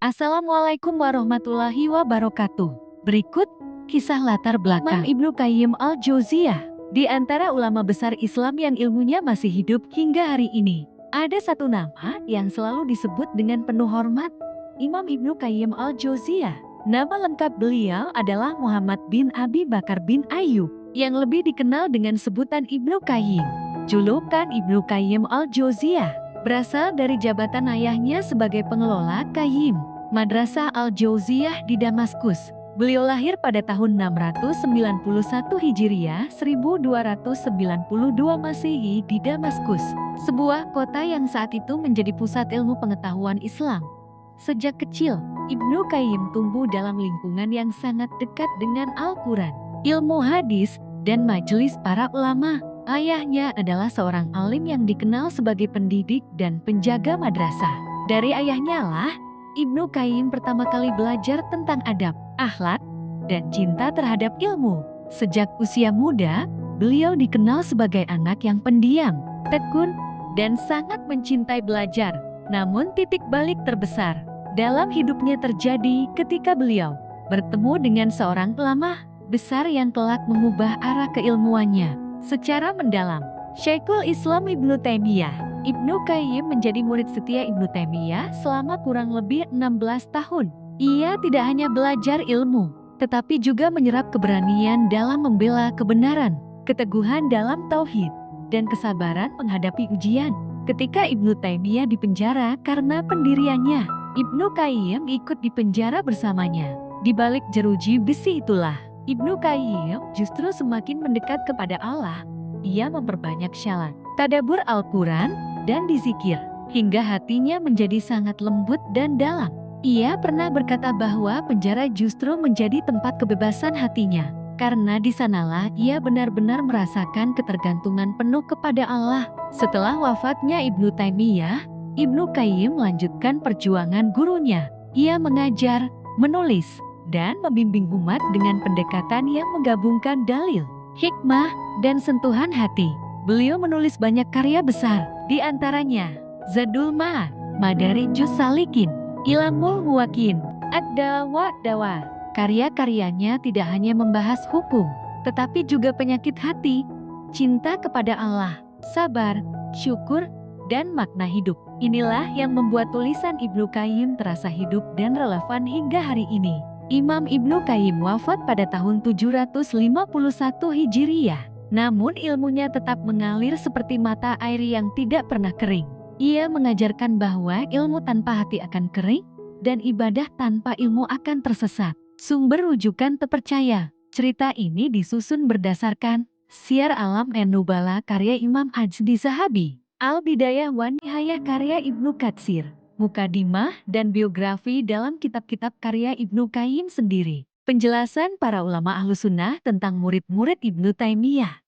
Assalamualaikum warahmatullahi wabarakatuh. Berikut kisah latar belakang Imam Ibnu Qayyim al-Jauziyah. Di antara ulama besar Islam yang ilmunya masih hidup hingga hari ini, ada satu nama yang selalu disebut dengan penuh hormat, Imam Ibnu Qayyim al-Jauziyah. Nama lengkap beliau adalah Muhammad bin Abi Bakar bin Ayyub, yang lebih dikenal dengan sebutan Ibnu Qayyim. Julukan Ibnu Qayyim al-Jauziyah berasal dari jabatan ayahnya sebagai pengelola Qayyim Madrasah Al-Jauziyah di Damaskus. Beliau lahir pada tahun 691 Hijriah 1292 Masehi di Damaskus, sebuah kota yang saat itu menjadi pusat ilmu pengetahuan Islam. Sejak kecil, Ibnu Qayyim tumbuh dalam lingkungan yang sangat dekat dengan Al-Quran, ilmu hadis, dan majelis para ulama. Ayahnya adalah seorang alim yang dikenal sebagai pendidik dan penjaga madrasah. Dari ayahnya lah, Ibnu Qayyim pertama kali belajar tentang adab, akhlak, dan cinta terhadap ilmu. Sejak usia muda, beliau dikenal sebagai anak yang pendiam, tekun, dan sangat mencintai belajar. Namun titik balik terbesar dalam hidupnya terjadi ketika beliau bertemu dengan seorang ulama besar yang kelak mengubah arah keilmuannya secara mendalam, Syekhul Islam Ibnu Taimiyah. Ibnu Qayyim menjadi murid setia Ibnu Taimiyah selama kurang lebih 16 tahun. Ia tidak hanya belajar ilmu, tetapi juga menyerap keberanian dalam membela kebenaran, keteguhan dalam tauhid, dan kesabaran menghadapi ujian. Ketika Ibnu Taimiyah dipenjara karena pendiriannya, Ibnu Qayyim ikut dipenjara bersamanya. Di balik jeruji besi itulah, Ibnu Qayyim justru semakin mendekat kepada Allah. Ia memperbanyak syalat, tadabbur Al-Quran, dan dizikir, hingga hatinya menjadi sangat lembut dan dalam. Ia pernah berkata bahwa penjara justru menjadi tempat kebebasan hatinya, karena di sanalah ia benar-benar merasakan ketergantungan penuh kepada Allah. Setelah wafatnya Ibnu Taimiyah, Ibnu Qayyim melanjutkan perjuangan gurunya. Ia mengajar, menulis, dan membimbing umat dengan pendekatan yang menggabungkan dalil, hikmah, dan sentuhan hati. Beliau menulis banyak karya besar, di antaranya Zadul Ma'ad, Madarijus Salikin, Ilamul Muwaqqi'in, Ad-Dawa Dawa. Karya-karyanya tidak hanya membahas hukum, tetapi juga penyakit hati, cinta kepada Allah, sabar, syukur, dan makna hidup. Inilah yang membuat tulisan Ibnu Qayyim terasa hidup dan relevan hingga hari ini. Imam Ibnu Qayyim wafat pada tahun 751 Hijriah. Namun ilmunya tetap mengalir seperti mata air yang tidak pernah kering. Ia mengajarkan bahwa ilmu tanpa hati akan kering, dan ibadah tanpa ilmu akan tersesat. Sumber rujukan terpercaya. Cerita ini disusun berdasarkan Syiar Alam An-Nubala karya Imam Ajdi Zahabi, Al-Bidayah wa Nihayah karya Ibnu Katsir, Mukadimah dan biografi dalam kitab-kitab karya Ibnu Qayyim sendiri. Penjelasan para ulama Ahlussunnah tentang murid-murid Ibnu Taimiyah.